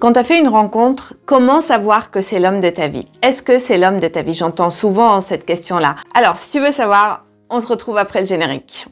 Quand tu as fait une rencontre, comment savoir que c'est l'homme de ta vie? Est-ce que c'est l'homme de ta vie? J'entends souvent cette question-là. Alors, si tu veux savoir, on se retrouve après le générique.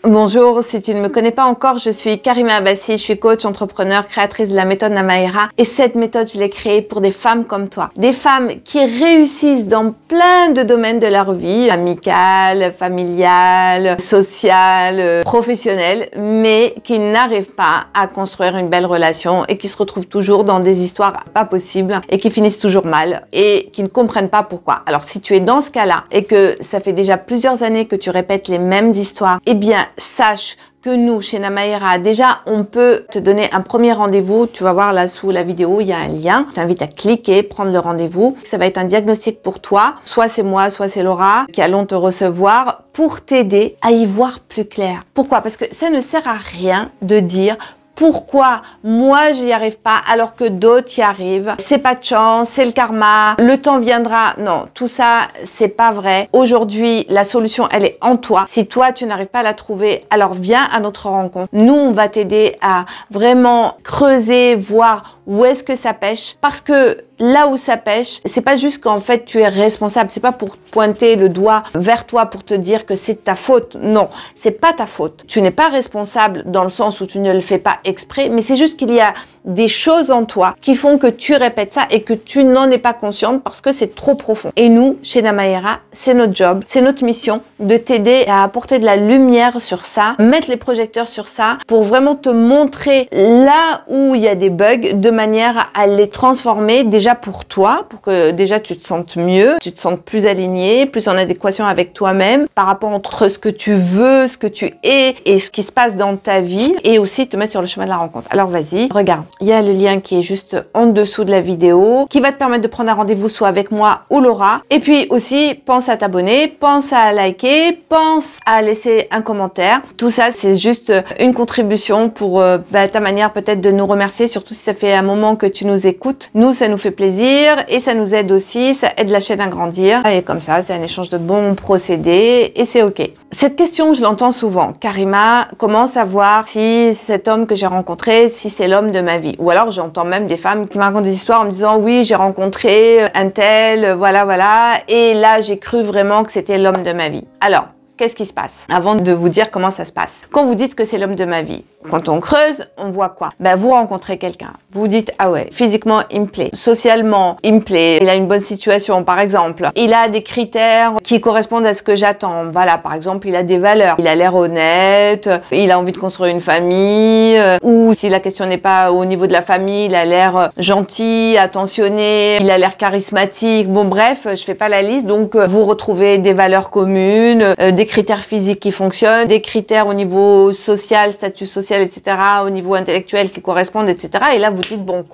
Bonjour, si tu ne me connais pas encore, je suis Karima Abbassi, je suis coach, entrepreneur, créatrice de la méthode Namaera. Et cette méthode, je l'ai créée pour des femmes comme toi. Des femmes qui réussissent dans plein de domaines de leur vie, amicale, familiale, sociale, professionnelle, mais qui n'arrivent pas à construire une belle relation et qui se retrouvent toujours dans des histoires pas possibles et qui finissent toujours mal et qui ne comprennent pas pourquoi. Alors si tu es dans ce cas-là et que ça fait déjà plusieurs années que tu répètes les mêmes histoires, eh bien, sache que nous, chez Namaera, déjà, on peut te donner un premier rendez-vous. Tu vas voir là sous la vidéo, il y a un lien. Je t'invite à cliquer, prendre le rendez-vous. Ça va être un diagnostic pour toi. Soit c'est moi, soit c'est Laura qui allons te recevoir pour t'aider à y voir plus clair. Pourquoi? Parce que ça ne sert à rien de dire pourquoi moi j'y arrive pas alors que d'autres y arrivent. C'est pas de chance, c'est le karma, le temps viendra. Non, tout ça c'est pas vrai. Aujourd'hui la solution elle est en toi. Si toi tu n'arrives pas à la trouver, alors viens à notre rencontre. Nous on va t'aider à vraiment creuser, voir où est-ce que ça pêche, parce que là où ça pêche, c'est pas juste qu'en fait tu es responsable, c'est pas pour pointer le doigt vers toi pour te dire que c'est ta faute. Non, c'est pas ta faute. Tu n'es pas responsable dans le sens où tu ne le fais pas exprès, mais c'est juste qu'il y a des choses en toi qui font que tu répètes ça et que tu n'en es pas consciente parce que c'est trop profond. Et nous, chez Namaera, c'est notre job, c'est notre mission de t'aider à apporter de la lumière sur ça, mettre les projecteurs sur ça pour vraiment te montrer là où il y a des bugs de manière à les transformer déjà pour toi, pour que déjà tu te sentes mieux, tu te sentes plus aligné, plus en adéquation avec toi-même par rapport entre ce que tu veux, ce que tu es et ce qui se passe dans ta vie, et aussi te mettre sur le chemin de la rencontre. Alors vas-y, regarde. Il y a le lien qui est juste en dessous de la vidéo qui va te permettre de prendre un rendez-vous soit avec moi ou Laura. Et puis aussi, pense à t'abonner, pense à liker, pense à laisser un commentaire. Tout ça, c'est juste une contribution pour ta manière peut-être de nous remercier, surtout si ça fait un moment que tu nous écoutes. Nous, ça nous fait plaisir et ça nous aide aussi, ça aide la chaîne à grandir. Et comme ça, c'est un échange de bons procédés et c'est ok. Cette question, je l'entends souvent. Karima, comment savoir si cet homme que j'ai rencontré, si c'est l'homme de ma vie? Ou alors j'entends même des femmes qui me racontent des histoires en me disant oui, j'ai rencontré un tel, voilà, et là j'ai cru vraiment que c'était l'homme de ma vie. Alors, qu'est-ce qui se passe? Avant de vous dire comment ça se passe. Quand vous dites que c'est l'homme de ma vie, quand on creuse, on voit quoi? Ben, vous rencontrez quelqu'un. Vous dites, ah ouais, physiquement, il me plaît. Socialement, il me plaît. Il a une bonne situation, par exemple. Il a des critères qui correspondent à ce que j'attends. Voilà, par exemple, il a des valeurs. Il a l'air honnête. Il a envie de construire une famille. Ou si la question n'est pas au niveau de la famille, il a l'air gentil, attentionné. Il a l'air charismatique. Bon, bref, je fais pas la liste. Donc, vous retrouvez des valeurs communes, des critères physiques qui fonctionnent, des critères au niveau social, statut social, etc., au niveau intellectuel qui correspondent, etc. Et là, vous dites, bon,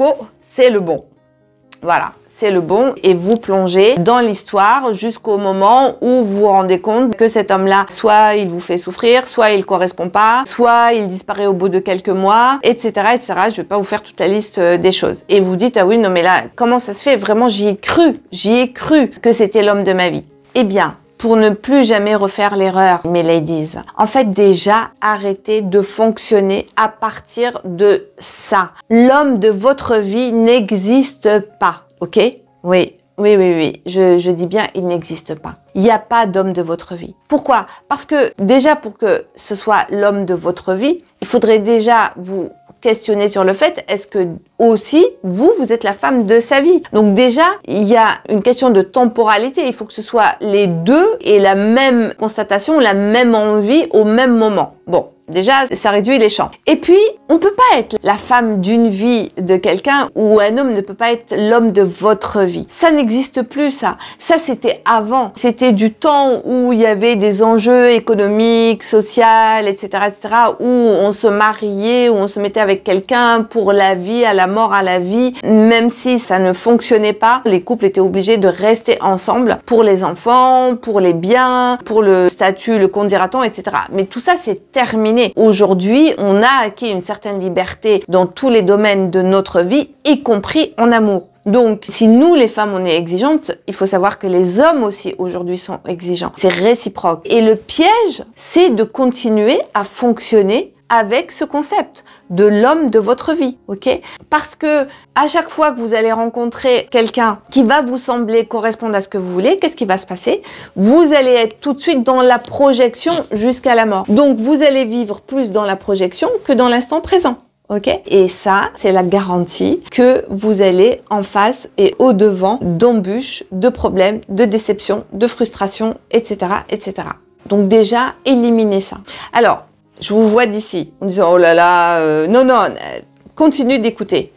c'est le bon. Voilà, c'est le bon. Et vous plongez dans l'histoire jusqu'au moment où vous vous rendez compte que cet homme-là, soit il vous fait souffrir, soit il correspond pas, soit il disparaît au bout de quelques mois, etc., etc. Je vais pas vous faire toute la liste des choses. Et vous dites, ah oui, non, mais là, comment ça se fait? Vraiment, j'y ai cru que c'était l'homme de ma vie. Eh bien, pour ne plus jamais refaire l'erreur, mes ladies. En fait, déjà, arrêtez de fonctionner à partir de ça. L'homme de votre vie n'existe pas, ok? Oui. Je dis bien, il n'existe pas. Il n'y a pas d'homme de votre vie. Pourquoi? Parce que déjà, pour que ce soit l'homme de votre vie, il faudrait déjà vous questionner sur le fait, est-ce que aussi, vous êtes la femme de sa vie? Donc déjà, il y a une question de temporalité. Il faut que ce soit les deux et la même constatation, la même envie au même moment. Bon, déjà, ça réduit les champs. Et puis, on ne peut pas être la femme d'une vie de quelqu'un ou un homme ne peut pas être l'homme de votre vie. Ça n'existe plus, ça. Ça, c'était avant. C'était du temps où il y avait des enjeux économiques, sociaux, etc., où on se mariait, où on se mettait avec quelqu'un pour la vie, à la mort, à la vie. Même si ça ne fonctionnait pas, les couples étaient obligés de rester ensemble pour les enfants, pour les biens, pour le statut, le qu'on dira-t-on, etc. Mais tout ça, c'est terminé. Aujourd'hui, on a acquis une certaine liberté dans tous les domaines de notre vie, y compris en amour. Donc, si nous, les femmes, on est exigeantes, il faut savoir que les hommes aussi, aujourd'hui, sont exigeants. C'est réciproque. Et le piège, c'est de continuer à fonctionner avec ce concept de l'homme de votre vie, ok? Parce que à chaque fois que vous allez rencontrer quelqu'un qui va vous sembler correspondre à ce que vous voulez, qu'est-ce qui va se passer? Vous allez être tout de suite dans la projection jusqu'à la mort. Donc, vous allez vivre plus dans la projection que dans l'instant présent. Ok? Et ça, c'est la garantie que vous allez en face et au-devant d'embûches, de problèmes, de déceptions, de frustrations, etc., etc. Donc déjà, éliminez ça. Alors, je vous vois d'ici, en disant, oh là là, non, continue d'écouter,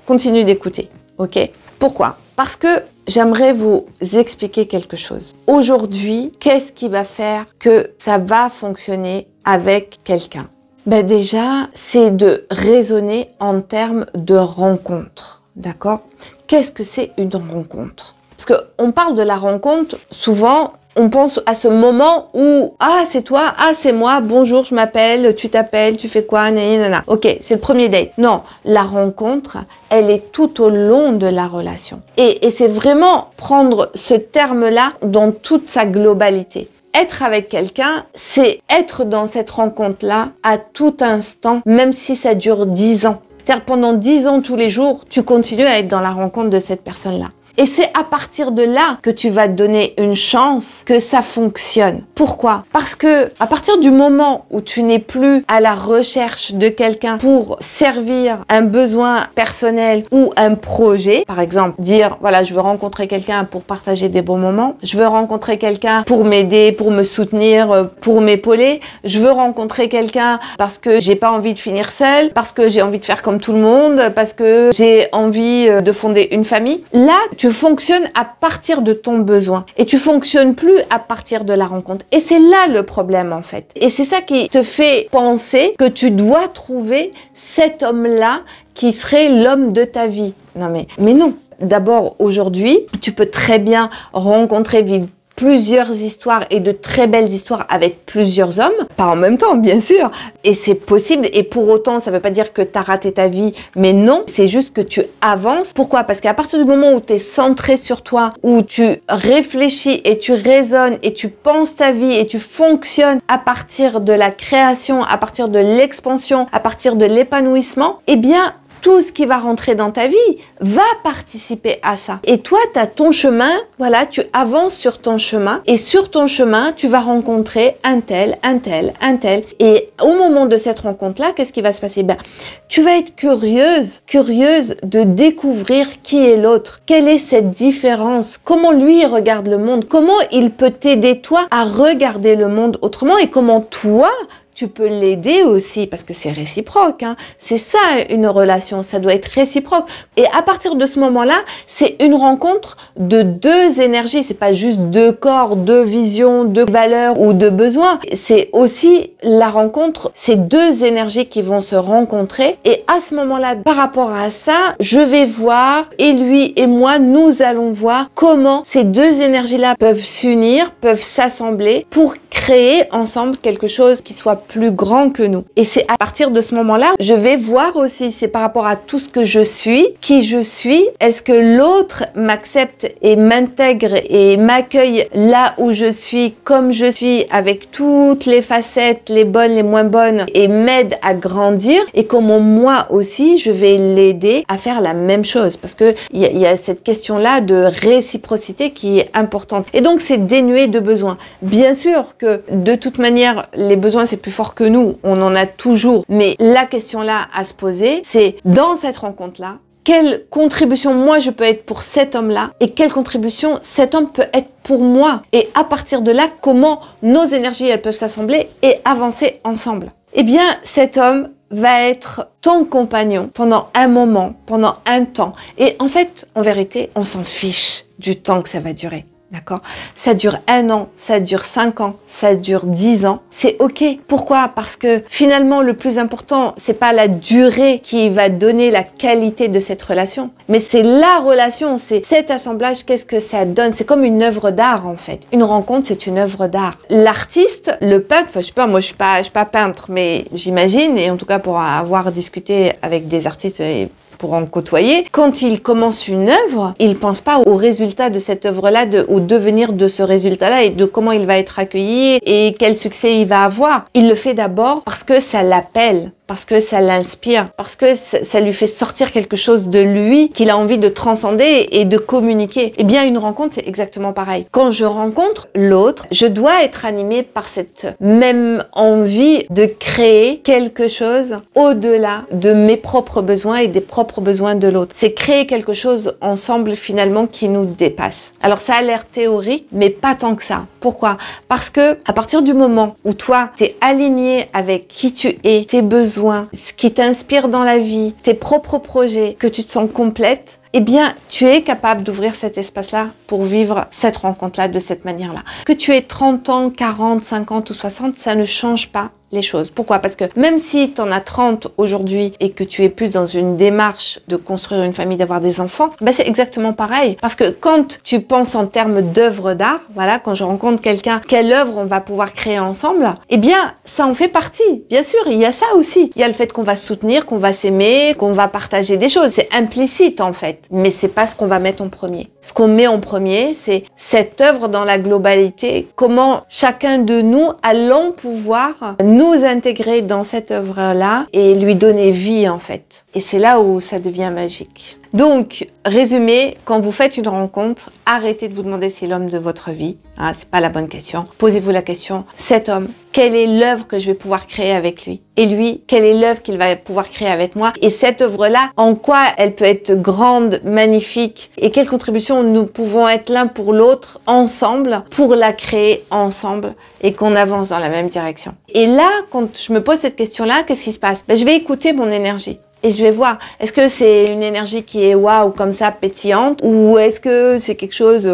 ok? Pourquoi? Parce que j'aimerais vous expliquer quelque chose. Aujourd'hui, qu'est-ce qui va faire que ça va fonctionner avec quelqu'un? Ben déjà, c'est de raisonner en termes de rencontre, d'accord? Qu'est-ce que c'est une rencontre? Parce qu'on parle de la rencontre, souvent, on pense à ce moment où « Ah, c'est toi, ah, c'est moi, bonjour, je m'appelle, tu t'appelles, tu fais quoi, nanana. » Ok, c'est le premier date. Non, la rencontre, elle est tout au long de la relation. Et c'est vraiment prendre ce terme-là dans toute sa globalité. Être avec quelqu'un, c'est être dans cette rencontre-là à tout instant, même si ça dure 10 ans. C'est-à-dire pendant 10 ans tous les jours, tu continues à être dans la rencontre de cette personne-là. Et c'est à partir de là que tu vas te donner une chance que ça fonctionne. Pourquoi? Parce que à partir du moment où tu n'es plus à la recherche de quelqu'un pour servir un besoin personnel ou un projet, par exemple, dire voilà, je veux rencontrer quelqu'un pour partager des bons moments, je veux rencontrer quelqu'un pour m'aider, pour me soutenir, pour m'épauler, je veux rencontrer quelqu'un parce que j'ai pas envie de finir seule, parce que j'ai envie de faire comme tout le monde, parce que j'ai envie de fonder une famille. Là, tu fonctionnes à partir de ton besoin et tu fonctionnes plus à partir de la rencontre. Et c'est là le problème en fait. Et c'est ça qui te fait penser que tu dois trouver cet homme-là qui serait l'homme de ta vie. Non mais non. D'abord, aujourd'hui, tu peux très bien rencontrer, vivre plusieurs histoires et de très belles histoires avec plusieurs hommes, pas en même temps bien sûr, et c'est possible, et pour autant ça veut pas dire que tu as raté ta vie, mais non, c'est juste que tu avances. Pourquoi? Parce qu'à partir du moment où tu es centré sur toi, où tu réfléchis et tu raisonnes et tu penses ta vie et tu fonctionnes à partir de la création, à partir de l'expansion, à partir de l'épanouissement, eh bien tout ce qui va rentrer dans ta vie va participer à ça. Et toi, tu as ton chemin, voilà, tu avances sur ton chemin et sur ton chemin, tu vas rencontrer un tel. Et au moment de cette rencontre-là, qu'est-ce qui va se passer? Ben, tu vas être curieuse de découvrir qui est l'autre. Quelle est cette différence? Comment lui regarde le monde? Comment il peut t'aider toi à regarder le monde autrement? Et comment toi, tu peux l'aider aussi, parce que c'est réciproque, hein. C'est ça une relation, ça doit être réciproque. Et à partir de ce moment-là, c'est une rencontre de deux énergies, c'est pas juste deux corps, deux visions, deux valeurs ou deux besoins. C'est aussi la rencontre, c'est deux énergies qui vont se rencontrer. Et à ce moment-là, par rapport à ça, je vais voir, et lui et moi, nous allons voir comment ces deux énergies-là peuvent s'unir, peuvent s'assembler pour créer ensemble quelque chose qui soit plus grand que nous. Et c'est à partir de ce moment-là, je vais voir aussi, c'est par rapport à tout ce que je suis, qui je suis, est-ce que l'autre m'accepte et m'intègre et m'accueille là où je suis, comme je suis, avec toutes les facettes, les bonnes, les moins bonnes, et m'aide à grandir, et comment moi aussi, je vais l'aider à faire la même chose, parce que il y a cette question-là de réciprocité qui est importante. Et donc, c'est dénué de besoins. Bien sûr que, de toute manière, les besoins, c'est plus fort que nous, on en a toujours. Mais la question là à se poser, c'est dans cette rencontre-là, quelle contribution moi je peux être pour cet homme-là et quelle contribution cet homme peut être pour moi. Et à partir de là, comment nos énergies elles peuvent s'assembler et avancer ensemble. Eh bien, cet homme va être ton compagnon pendant un moment, pendant un temps. Et en fait, en vérité, on s'en fiche du temps que ça va durer. D'accord? Ça dure 1 an, ça dure 5 ans, ça dure 10 ans. C'est ok. Pourquoi? Parce que finalement, le plus important, c'est pas la durée qui va donner la qualité de cette relation, mais c'est la relation, c'est cet assemblage, qu'est-ce que ça donne. C'est comme une œuvre d'art, en fait. Une rencontre, c'est une œuvre d'art. L'artiste, le peintre, enfin, je sais pas, moi, je suis pas peintre, mais j'imagine, et en tout cas, pour avoir discuté avec des artistes, et pour en côtoyer, quand il commence une œuvre, il pense pas au résultat de cette œuvre-là, au devenir de ce résultat-là et de comment il va être accueilli et quel succès il va avoir. Il le fait d'abord parce que ça l'appelle, parce que ça l'inspire, parce que ça lui fait sortir quelque chose de lui qu'il a envie de transcender et de communiquer. Eh bien, une rencontre, c'est exactement pareil. Quand je rencontre l'autre, je dois être animée par cette même envie de créer quelque chose au-delà de mes propres besoins et des propres besoins de l'autre. C'est créer quelque chose ensemble finalement qui nous dépasse. Alors ça a l'air théorique, mais pas tant que ça. Pourquoi? Parce que à partir du moment où toi, tu es aligné avec qui tu es, tes besoins, ce qui t'inspire dans la vie, tes propres projets, que tu te sens complète, eh bien, tu es capable d'ouvrir cet espace-là pour vivre cette rencontre-là de cette manière-là. Que tu aies 30 ans, 40, 50 ou 60, ça ne change pas les choses. Pourquoi? Parce que même si tu en as 30 aujourd'hui et que tu es plus dans une démarche de construire une famille, d'avoir des enfants, ben c'est exactement pareil. Parce que quand tu penses en termes d'œuvre d'art, voilà, quand je rencontre quelqu'un, quelle œuvre on va pouvoir créer ensemble, eh bien, ça en fait partie. Bien sûr, il y a ça aussi. Il y a le fait qu'on va se soutenir, qu'on va s'aimer, qu'on va partager des choses. C'est implicite en fait, mais c'est pas ce qu'on va mettre en premier. Ce qu'on met en premier, c'est cette œuvre dans la globalité, comment chacun de nous allons pouvoir nous intégrer dans cette œuvre-là et lui donner vie en fait. Et c'est là où ça devient magique. Donc, résumé, quand vous faites une rencontre, arrêtez de vous demander si l'homme de votre vie, c'est pas la bonne question. Posez-vous la question, cet homme, quelle est l'œuvre que je vais pouvoir créer avec lui? Et lui, quelle est l'œuvre qu'il va pouvoir créer avec moi? Et cette œuvre-là, en quoi elle peut être grande, magnifique? Et quelle contribution nous pouvons être l'un pour l'autre, ensemble, pour la créer ensemble et qu'on avance dans la même direction. Et là, quand je me pose cette question-là, qu'est-ce qui se passe? Je vais écouter mon énergie. Et je vais voir, est-ce que c'est une énergie qui est waouh, comme ça, pétillante, ou est-ce que c'est quelque chose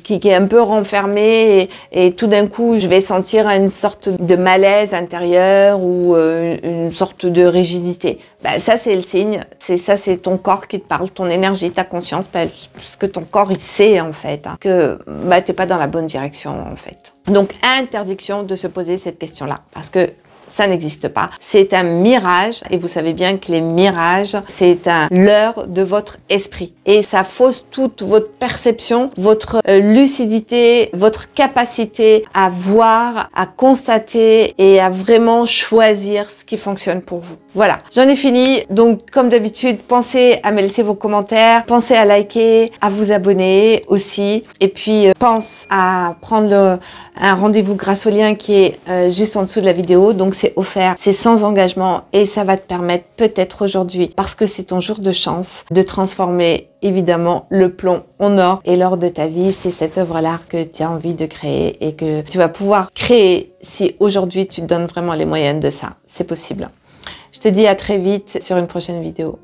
qui est un peu renfermé et tout d'un coup, je vais sentir une sorte de malaise intérieur ou une sorte de rigidité. Ça, c'est le signe, c'est ton corps qui te parle, ton énergie, ta conscience, parce que ton corps, il sait en fait que t'es pas dans la bonne direction en fait. Donc, interdiction de se poser cette question-là, parce que ça n'existe pas. C'est un mirage et vous savez bien que les mirages, c'est un leurre de votre esprit. Et ça fausse toute votre perception, votre lucidité, votre capacité à voir, à constater et à vraiment choisir ce qui fonctionne pour vous. Voilà, j'en ai fini. Donc, comme d'habitude, pensez à me laisser vos commentaires, pensez à liker, à vous abonner aussi. Et puis, pense à prendre un rendez-vous grâce au lien qui est juste en dessous de la vidéo. Donc, c'est offert, c'est sans engagement et ça va te permettre peut-être aujourd'hui, parce que c'est ton jour de chance, de transformer évidemment le plomb en or. Et lors de ta vie, c'est cette œuvre-là que tu as envie de créer et que tu vas pouvoir créer si aujourd'hui tu te donnes vraiment les moyens de ça. C'est possible. Je te dis à très vite sur une prochaine vidéo.